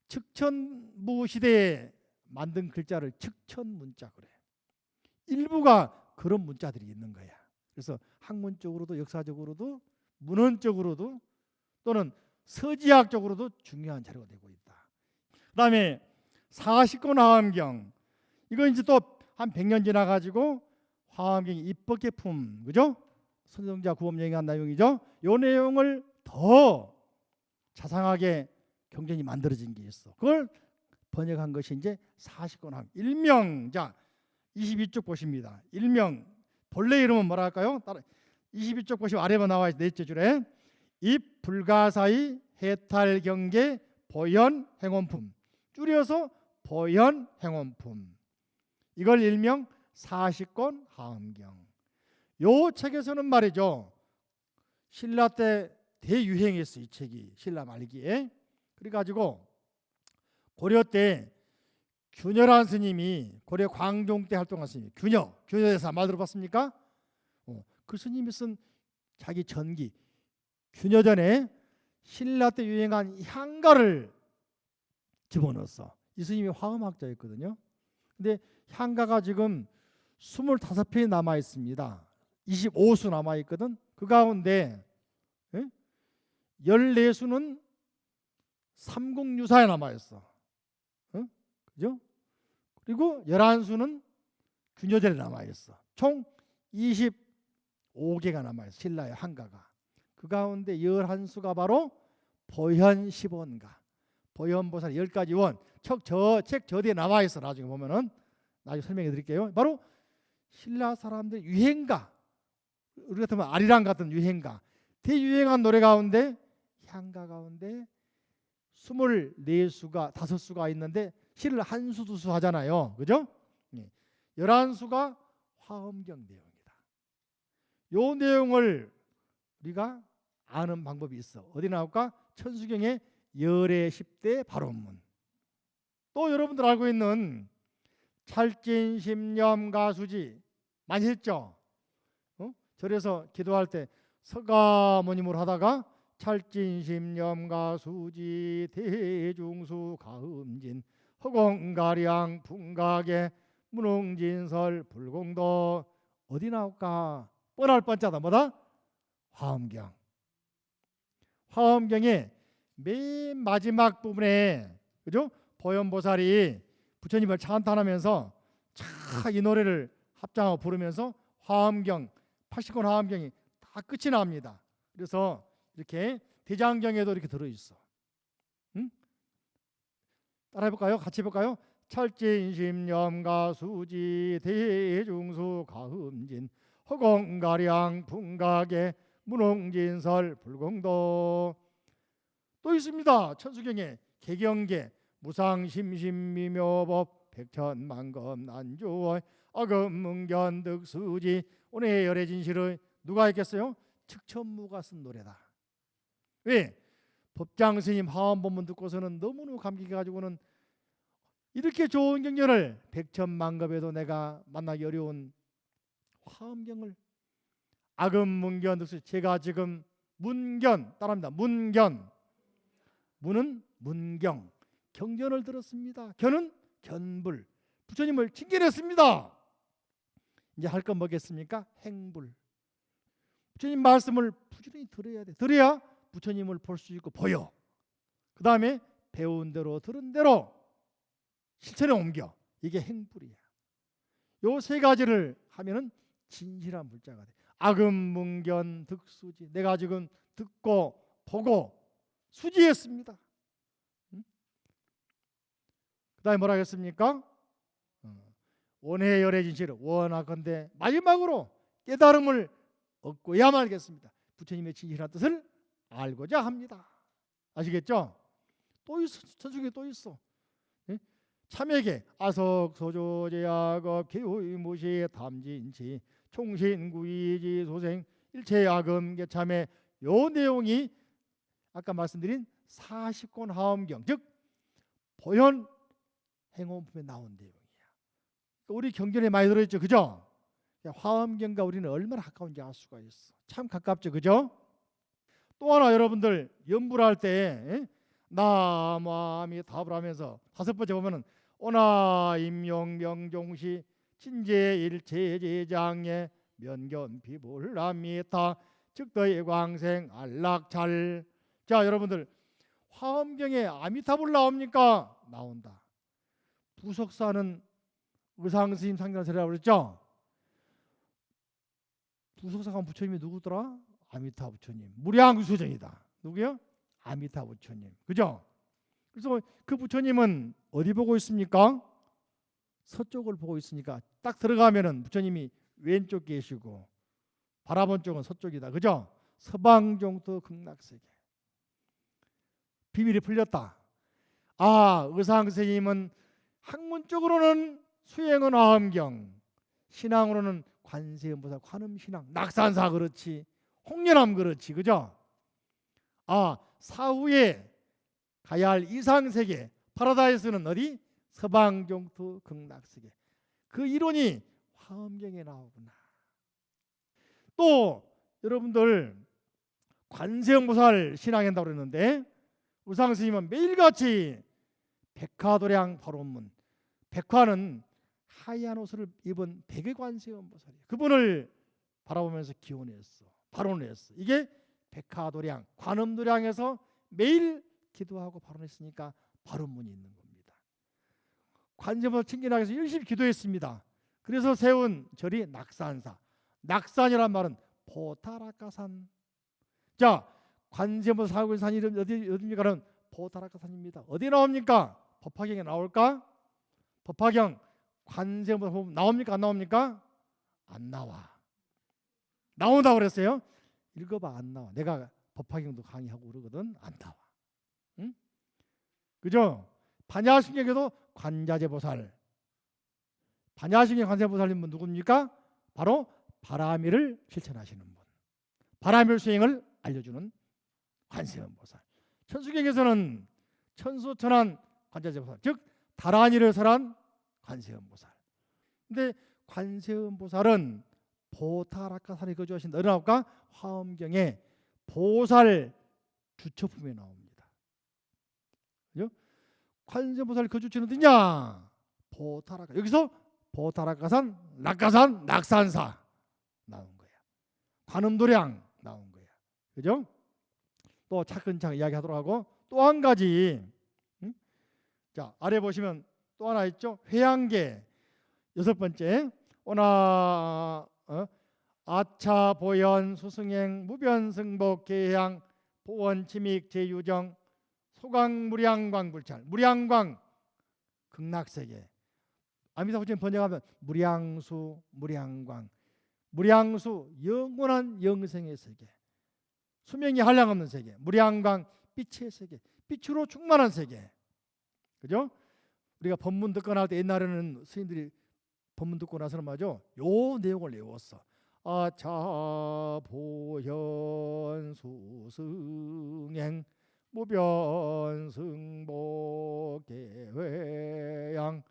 측천무 시대에 만든 글자를 측천문자 그래. 일부가 그런 문자들이 있는 거야. 그래서 학문적으로도 역사적으로도 문헌적으로도 또는 서지학적으로도 중요한 자료가 되고 있다. 그 다음에 40권 화엄경, 이거 이제 또 한 100년 지나가지고 화엄경이 입법개품, 그죠? 선정자 구범령이 한 내용이죠. 이 내용을 더 자상하게 경전이 만들어진 게 있어. 그걸 번역한 것이 이제 40권 화엄경. 일명, 자 22쪽 보십니다. 일명, 본래 이름은 뭐라 할까요? 22쪽 보시면 아래만 나와 있어. 넷째 줄에 입 불가사의 해탈경계 보현행원품, 줄여서 보현행원품. 이걸 일명 40권 화엄경. 요 책에서는 말이죠, 신라 때 대유행했어. 이 책이 신라 말기에. 그래가지고 고려 때 균열한 스님이, 고려 광종 때 활동한 스님, 균열대사 말 들어봤습니까? 그 스님이 쓴 자기 전기 균여전에 신라 때 유행한 향가를 집어넣었어. 이 스님이 화음학자였거든요. 근데 향가가 지금 25편이 남아 있습니다. 25수 남아 있거든. 그 가운데 14수는 삼국유사에 남아 있어. 그죠? 그리고 11수는 균여전에 남아 있어. 총 25개가 남아 있어. 신라의 한가가. 그 가운데 11수가 바로 보현 10원가, 보현보살 10가지 원. 책 저 뒤에 나와 있어. 나중에 보면은 나중에 설명해 드릴게요. 바로 신라 사람들 유행가, 우리 같으면 아리랑 같은 유행가, 대유행한 노래 가운데 향가 가운데 24수가 5수가 있는데 시를 한 수, 두 수 하잖아요. 그죠? 11수가 화엄경 내용이다. 요 내용을 우리가 아는 방법이 있어. 어디 나올까? 천수경의 열애 10대 발원문. 또 여러분들 알고 있는 찰진심념가수지 많이 했죠? 절에서 기도할 때 서가모님으로 하다가 찰진심념가수지 대중수 가음진 허공가량 풍각에 문홍진설 불공도. 어디 나올까? 뻔할 뻔짜다. 뭐다? 화엄경. 화엄경의 맨 마지막 부분에, 그죠? 보현보살이 부처님을 찬탄하면서 이 노래를 합장하고 부르면서 화엄경 80권 화엄경이 다 끝이 납니다. 그래서 이렇게 대장경에도 이렇게 들어있어. 따라해볼까요? 같이 해볼까요? 찰진심념가수지 대중수 가음진 허공가량 풍각에 문홍진설 불공도. 또 있습니다. 천수경에 개경계 무상심심미묘법 백천만검 난주어 아금문견 득수지 오늘 열애진실의 누가 했겠어요? 측천무가 쓴 노래다. 왜? 법장스님 화엄본문 듣고서는 너무너무 감격해가지고는 이렇게 좋은 경전을 백천만급에도 내가 만나기 어려운 화엄경을 아금문견 득수. 제가 지금 문견 따라합니다. 문견, 문은 문경, 경전을 들었습니다. 견은 견불, 부처님을 칭견했습니다. 이제 할 건 뭐겠습니까? 행불. 부처님 말씀을 부지런히 들어야 돼. 들어야 부처님을 볼 수 있고 보여. 그 다음에 배운 대로 들은 대로 실천에 옮겨. 이게 행불이야. 요 세 가지를 하면은 진실한 불자가 돼. 아금문견 득수지. 내가 지금 듣고 보고 수지했습니다. 그 다음에 뭐라 하겠습니까? 원해 열애 진실을 원하건대 마지막으로 깨달음을 얻고야 말겠습니다. 부처님의 진실한 뜻을 알고자 합니다. 아시겠죠? 또 있어. 천수경에 또 있어. 참에게 아석소조제약업 기후무시 탐진치 총신구이지 소생 일체야금 개참에 요 내용이 아까 말씀드린 40권 화엄경, 즉 보현 행원품에 나온 내용이야. 우리 경전에 많이 들어있죠, 그죠? 화엄경과 우리는 얼마나 가까운지 알 수가 있어. 참 가깝죠, 그죠? 또 하나 여러분들 연불 할때 나무아미타불 하면서 다섯 번째 보면은 오나 임용명종시 진제일체제장예 면견피불람미타 즉더의 광생 안락잘. 자, 여러분들 화엄경에 아미타불 나옵니까? 나온다. 부석사는 의상스님 상견세라고 그랬죠? 부석사가 부처님이 누구더라? 아미타 부처님. 무량수정이다. 누구요? 아미타 부처님. 그죠? 그래서 그 부처님은 어디 보고 있습니까? 서쪽을 보고 있으니까 딱 들어가면은 부처님이 왼쪽 계시고 바라본 쪽은 서쪽이다. 그죠? 서방종토 극락세계. 비밀이 풀렸다. 아, 의상스님은 학문적으로는 수행은 화엄경, 신앙으로는 관세음보살, 관음신앙, 낙산사 그렇지, 홍련암 그렇지, 그죠? 아, 사후에 가야 할 이상세계 파라다이스는 어디? 서방종토 극락세계. 그 이론이 화엄경에 나오구나. 또 여러분들 관세음보살 신앙한다고 그랬는데 의상스님은 매일같이 백화도량 발원문, 백화는 하얀 옷을 입은 백의관세음보살이에요. 그분을 바라보면서 기원했어, 발언했어. 이게 백화도량, 관음도량에서 매일 기도하고 발언했으니까 발언문이 있는 겁니다. 관세음보살 친기나에서 열심히 기도했습니다. 그래서 세운 절이 낙산사. 낙산이란 말은 보타라카산. 자, 관세음보살 살고 있는 산이 어디입니까는 보타라카산입니다. 어디 나옵니까? 법화경에 나올까? 법화경 관세음보살 보면 나옵니까? 안 나옵니까? 안 나와. 나온다고 그랬어요? 읽어봐. 안 나와. 내가 법화경도 강의하고 그러거든. 안 나와. 응? 그죠? 반야신경에도 관자재보살. 반야신경 관세음보살님은 누굽니까? 바로 바라미를 실천하시는 분. 바라밀 수행을 알려주는 관세음보살. 천수경에서는 천수천안 관자재보살, 즉 다란이를 설한 관세음보살. 근데 관세음보살은 보타라카산에 거주하신 어디 나올까? 화엄경에 보살 주처품에 나옵니다. 그죠? 관세음보살 거주지는 어디냐? 보타라카. 여기서 보타라카산, 낙가산, 낙산사 나온 거야. 관음도량 나온 거야. 그죠? 또 차근차근 이야기하도록 하고 또 한 가지. 자, 아래 보시면 또 하나 있죠. 회양계 여섯 번째. 오나 아차 보현 수승행 무변승복 계향 보원 침익 제유정 소강 무량광 불찰. 무량광 극락세계. 아미타 부처님 번역하면 무량수 무량광. 무량수 영원한 영생의 세계. 수명이 한량없는 세계. 무량광 빛의 세계. 빛으로 충만한 세계. 그죠? 우리가 법문 듣거나 할 때 옛날에는 스님들이 법문 듣고 나서는 말이죠. 요 내용을 외웠어. 아차 보현 수승행 무변승복 계회양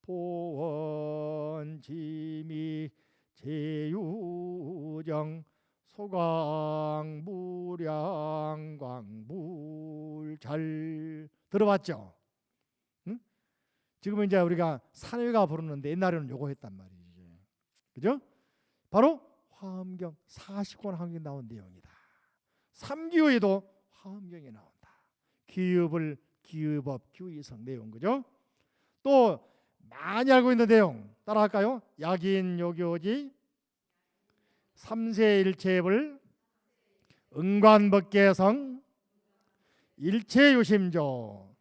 보원 지미 제유정 소강 무량광 불잘. 들어봤죠? 응? 지금은 이제 우리가 산회가 부르는데 옛날에는 요거 했단 말이지. 그죠? 바로 화엄경 40권 화엄경 나온 내용이다. 3기호에도 화엄경이 나온다. 기업을 기업업 기의성 내용. 그죠? 또 많이 알고 있는 내용 따라할까요? 약인 요교지 삼세일체불 응관법계성 일체요심조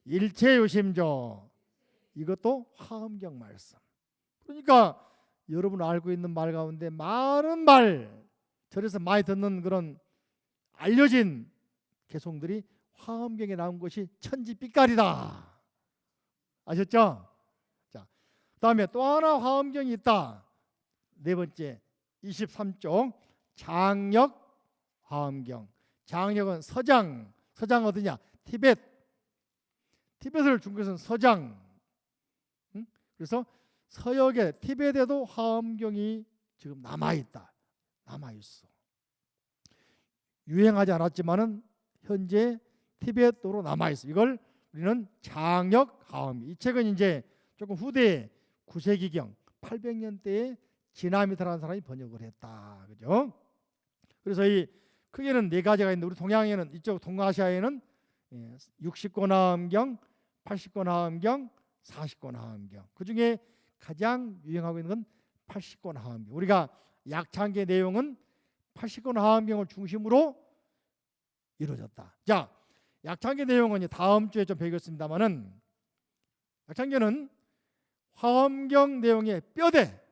일체요심조. 이것도 화엄경 말씀. 그러니까 여러분 알고 있는 말 가운데 많은 말, 절에서 많이 듣는 그런 알려진 개송들이 화엄경에 나온 것이 천지빛깔이다. 아셨죠? 자, 그다음에 또 하나 화엄경이 있다. 네 번째 23쪽 장력 화엄경. 장력은 서장. 서장 어디냐? 티벳. 티벳을 준 것은 서장. 응? 그래서 서역에 티벳에도 화엄경이 지금 남아있다. 남아있어. 유행하지 않았지만은 현재 티벳으로 남아있어. 이걸 우리는 장역 화엄. 이 책은 이제 조금 후대 9세기경 800년대에 지나미타라는 사람이 번역을 했다. 그죠? 그래서 이 크게는 네 가지가 있는데 우리 동양에는 이쪽 동아시아에는 60권 화엄경, 80권 화엄경, 40권 화엄경. 그중에 가장 유행하고 있는 건 80권 화엄경. 우리가 약창계 내용은 80권 화엄경을 중심으로 이루어졌다. 자, 약창계 내용은 다음 주에 좀 배우겠습니다만은 약창계는 화엄경 내용의 뼈대.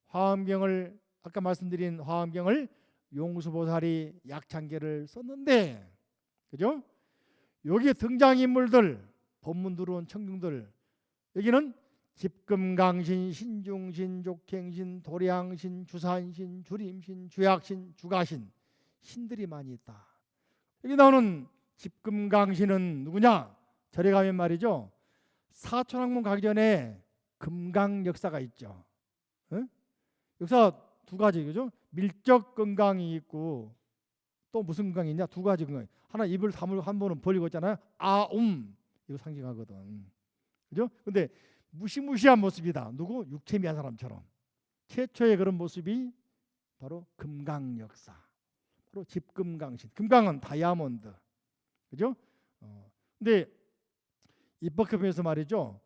화엄경을 아까 말씀드린 화엄경을 용수보살이 약창계를 썼는데, 그죠? 여기 등장인물들, 법문 들어온 청중들, 여기는 집금강신, 신중신, 족행신, 도량신, 주산신, 주림신, 주약신, 주가신 신들이 많이 있다. 여기 나오는 집금강신은 누구냐? 절에 가면 말이죠. 사천왕문 가기 전에 금강 역사가 있죠. 응? 역사 두 가지, 그죠? 밀적 금강이 있고 또 무슨 금강이 있냐? 두 가지 금강. 하나 입을 다물고 한 번은 벌리고 있잖아요. 이거 상징하거든. 그죠? 근데 무시무시한 모습이다. 누구? 육체미한 사람처럼. 최초의 그런 모습이 바로 금강 역사. 바로 집금강신. 금강은 다이아몬드. 그죠? 근데 입법협에서 말이죠.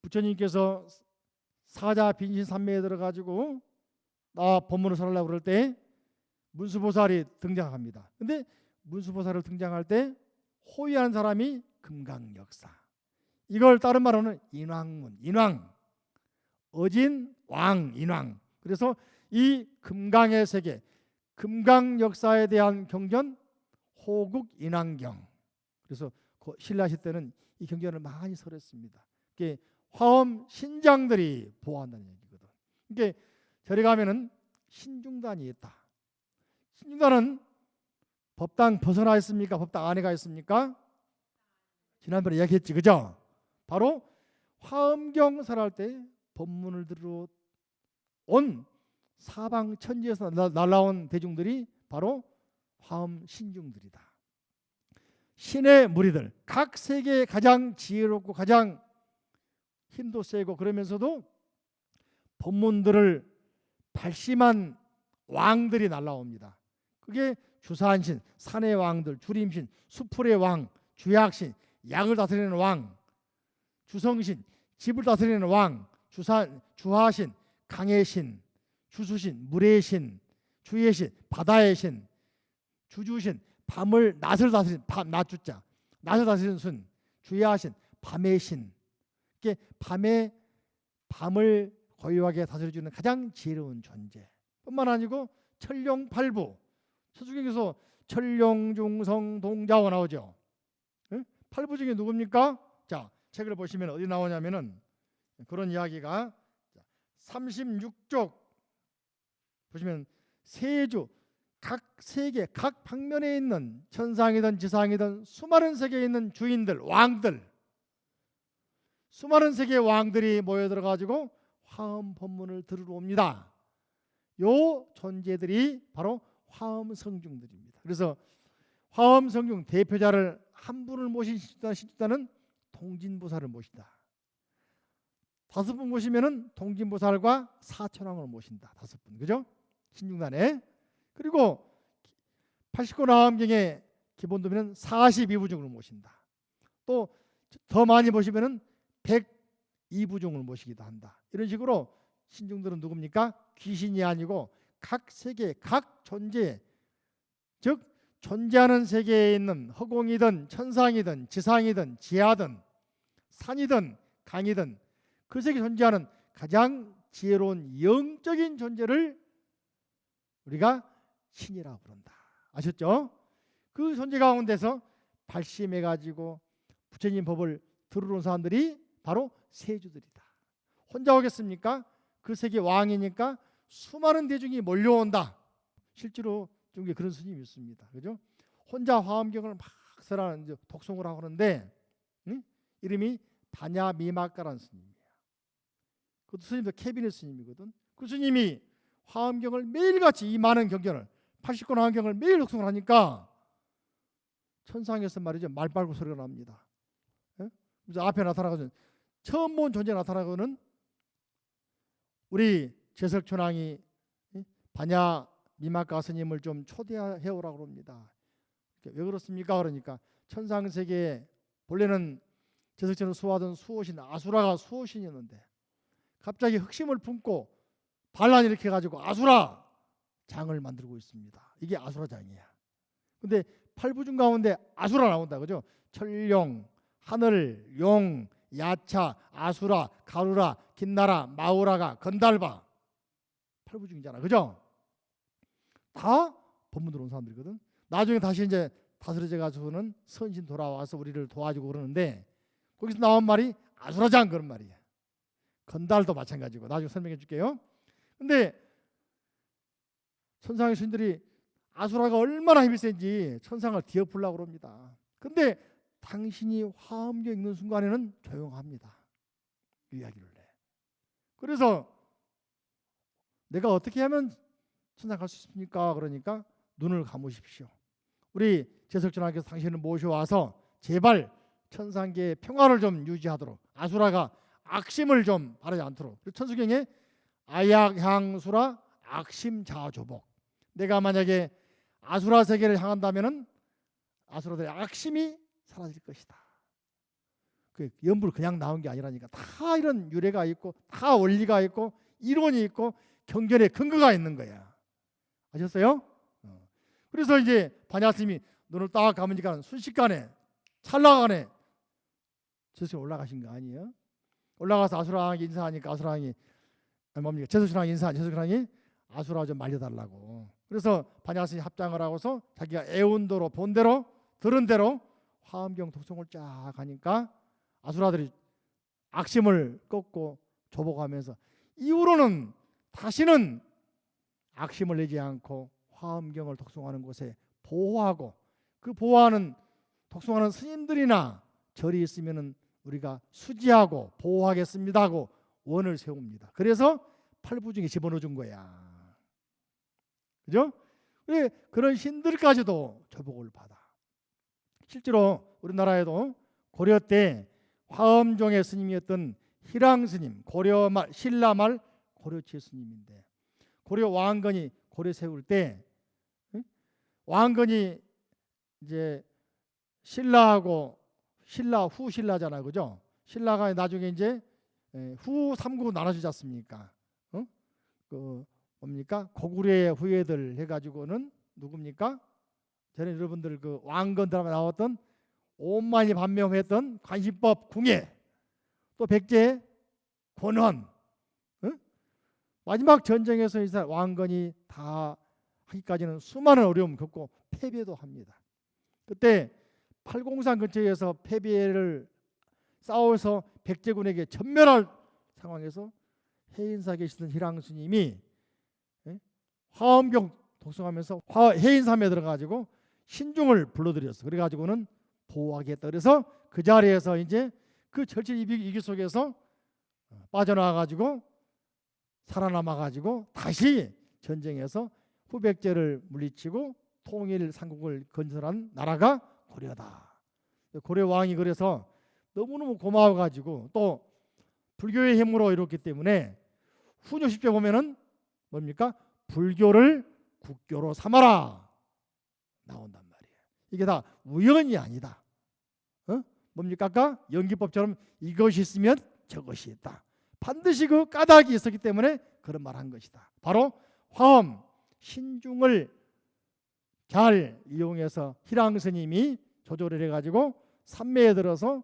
부처님께서 사자 빈신 삼매에 들어가지고 나 법문을 설하려고 그럴 때 문수보살이 등장합니다. 근데 문수보살을 등장할 때 호위한 사람이 금강역사. 이걸 다른 말로는 인왕문, 인왕, 어진 왕 인왕. 그래서 이 금강의 세계, 금강역사에 대한 경전 호국인왕경. 그래서 신라시 때는 이 경전을 많이 설했습니다. 이게 화엄 신장들이 보호한다는 얘기거든. 이게 절에 가면은 신중단이 있다. 신중단은 법당 벗어나 있습니까? 법당 안에 가 있습니까? 지난번에 이야기했지, 그죠? 바로 화엄경 설할 때 법문을 들으러 온 사방 천지에서 날라온 대중들이 바로 화엄 신중들이다. 신의 무리들, 각 세계에 가장 지혜롭고 가장 힘도 세고 그러면서도 법문들을 발심한 왕들이 날라옵니다. 그게 주산신, 산의 왕들, 주림신, 수풀의 왕, 주약신, 약을 다스리는 왕, 주성신, 집을 다스리는 왕, 주하신, 강의 신, 주수신, 물의 신, 주의 신, 바다의 신, 주주신, 밤을 낮을 다스리는 낮주자, 낮을 다스리는 순, 주야신, 밤의 신. 이게 밤을 고요하게 다스려주는 가장 지혜로운 존재. 뿐만 아니고 천룡팔부. 서술경에서 천룡중성 동자호 나오죠. 팔부 중에 누굽니까? 자, 책을 보시면 어디 나오냐면은 그런 이야기가 36쪽 보시면 세주 각 세계 각 방면에 있는 천상이든 지상이든 수많은 세계에 있는 주인들, 왕들, 수많은 세계의 왕들이 모여들어 가지고 화엄 법문을 들으러 옵니다. 요 존재들이 바로 화엄 성중들입니다. 그래서 화엄 성중 대표자를 한 분을 모신 신주단은 통진보살을 모신다. 5분 모시면은 통진보살과 사천왕을 모신다. 5분, 그죠? 신중단에. 그리고 80권 화엄경의 기본도면은 42부중을 모신다. 또 더 많이 모시면은 102부중을 모시기도 한다. 이런 식으로 신중들은 누굽니까? 귀신이 아니고 각 세계, 각 존재, 즉 존재하는 세계에 있는 허공이든 천상이든 지상이든 지하든 산이든 강이든 그 세계에 존재하는 가장 지혜로운 영적인 존재를 우리가 신이라고 부른다. 아셨죠? 그 존재 가운데서 발심해가지고 부처님 법을 들으러 온 사람들이 바로 세주들이다. 혼자 오겠습니까? 그 세계 왕이니까 수많은 대중이 몰려온다. 실제로 중국에 그런 스님이 있습니다. 그죠? 혼자 화엄경을 막 설하는 독송을 하고 하는데 이름이 다냐 미마카라는 스님이에요. 그 스님도 캐비넷 스님이거든. 그 스님이 화엄경을 매일같이 이 많은 경전을 80권 화엄경을 매일 독송을 하니까 천상에서 말이죠 말발굽 소리가 납니다. 예? 그래서 앞에 나타나거든. 처음 본 존재 나타나고는 우리 제석천왕이 반야 미마카 스님을 좀 초대해 오라고 합니다. 왜 그렇습니까? 그러니까 천상세계에 본래는 제석천을 수호하던 수호신 아수라가 수호신이었는데 갑자기 흑심을 품고 반란 일으켜 가지고 아수라 장을 만들고 있습니다. 이게 아수라 장이야. 근데 팔부중 가운데 아수라 나온다, 그죠? 철룡, 하늘, 용, 야차, 아수라, 가루라, 긴나라, 마우라가, 건달바 팔부중이잖아, 그죠? 다 법문으로 온 사람들이거든. 나중에 다시 이제 다스려져 가지고는 선신 돌아와서 우리를 도와주고 그러는데 거기서 나온 말이 아수라장 그런 말이야. 건달도 마찬가지고 나중에 설명해 줄게요. 근데 천상의 스님들이 아수라가 얼마나 힘이 센지 천상을 뒤엎으려고 그럽니다. 근데 당신이 화엄경 읽는 순간에는 조용합니다. 이야기를 해. 그래서 내가 어떻게 하면 천상 갈 수 있습니까? 그러니까 눈을 감으십시오. 우리 제석천왕께서 당신을 모셔와서 제발 천상계의 평화를 좀 유지하도록 아수라가 악심을 좀 바라지 않도록. 천수경에 아약향수라 악심자조복. 내가 만약에 아수라 세계를 향한다면은 아수라들의 악심이 사라질 것이다. 그 연불 그냥 나온 게 아니라니까 다 이런 유래가 있고 다 원리가 있고 이론이 있고 경전에 근거가 있는 거야. 아셨어요? 그래서 이제 반야스님이 눈을 딱 감으니까 순식간에 찰나간에 제석이 올라가신 거 아니에요? 올라가서 아수라왕이 인사하니까 아수라왕이 뭡니까? 제석천왕이 인사한 제석천왕이 아수라 좀 말려달라고. 그래서 반야스님이 합장을 하고서 자기가 애운도로 본대로 들은 대로 화엄경 독송을 쫙 하니까 아수라들이 악심을 꺾고 조복하면서 이후로는 다시는 악심을 내지 않고 화엄경을 독송하는 곳에 보호하고 그 보호하는 독송하는 스님들이나 절이 있으면은 우리가 수지하고 보호하겠습니다 하고 원을 세웁니다. 그래서 팔부중에 집어넣어 준 거야. 그죠? 그런 신들까지도 조복을 받아. 실제로 우리나라에도 고려 때 화엄종의 스님이었던 희랑 스님, 신라말 고려치 스님인데 고려 왕건이 고려 세울 때 왕건이 이제 신라하고 신라 후 신라잖아, 그죠? 신라가 나중에 이제 후 3구 나눠주지 않습니까? 그 뭡니까? 고구려의 후예들 해가지고는 누굽니까? 전에 여러분들 그 왕건 드라마 나왔던 오만이 반명했던 관심법 궁예, 또 백제 권원, 마지막 전쟁에서 이 왕건이 다 하기까지는 수많은 어려움 겪고 패배도 합니다. 그때 팔공산 근처에서 패배를 싸워서 백제군에게 전멸할 상황에서 해인사에 계시던 희랑 스님이 화엄경 독송하면서 해인삼에 들어가지고 신중을 불러들였어. 그래가지고는 보호하겠다. 그래서 그 자리에서 이제 그 절체 위기 속에서 빠져나와가지고 살아남아가지고 다시 전쟁에서 후백제를 물리치고 통일 삼국을 건설한 나라가 고려다. 고려 왕이 그래서 너무너무 고마워가지고 또 불교의 힘으로 이뤘기 때문에 후조 10조 보면은 뭡니까? 불교를 국교로 삼아라 나온단 말이에요. 이게 다 우연이 아니다. 뭡니까? 아까 연기법처럼 이것이 있으면 저것이 있다. 반드시 그 까닭이 있었기 때문에 그런 말 한 것이다. 바로 화엄 신중을 잘 이용해서 희랑 스님이 조절을 해가지고 삼매에 들어서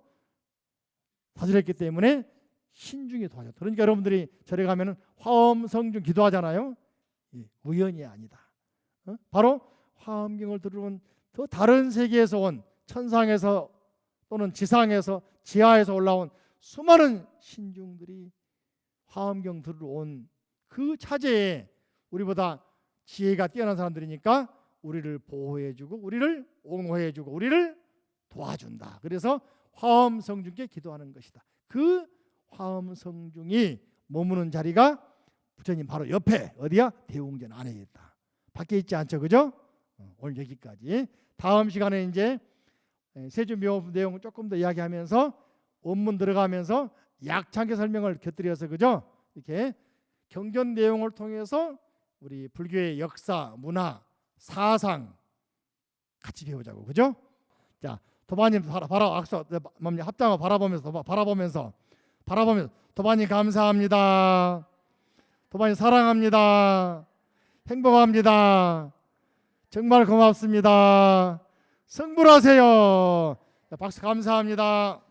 다스렸기 때문에 신중히 도와줬다. 그러니까 여러분들이 절에 가면은 화엄 성중 기도하잖아요. 우연이 아니다. 바로 화엄경을 들어온 더 다른 세계에서 온 천상에서 또는 지상에서 지하에서 올라온 수많은 신중들이 화엄경 들어온 그 차제에 우리보다 지혜가 뛰어난 사람들이니까 우리를 보호해주고 우리를 옹호해주고 우리를 도와준다. 그래서 화엄성중께 기도하는 것이다. 그 화엄성중이 머무는 자리가 부처님 바로 옆에 어디야? 대웅전 안에 있다. 밖에 있지 않죠, 그죠? 오늘 여기까지. 다음 시간에 이제 세주묘법 내용 조금 더 이야기하면서 원문 들어가면서 약창계 설명을 곁들여서 그죠? 이렇게 경전 내용을 통해서 우리 불교의 역사, 문화, 사상 같이 배우자고, 그죠? 자, 도바님 바라 악수 합장을 바라보면서 도바님 감사합니다. 도바님 사랑합니다. 행복합니다. 정말 고맙습니다. 성불하세요. 박수 감사합니다.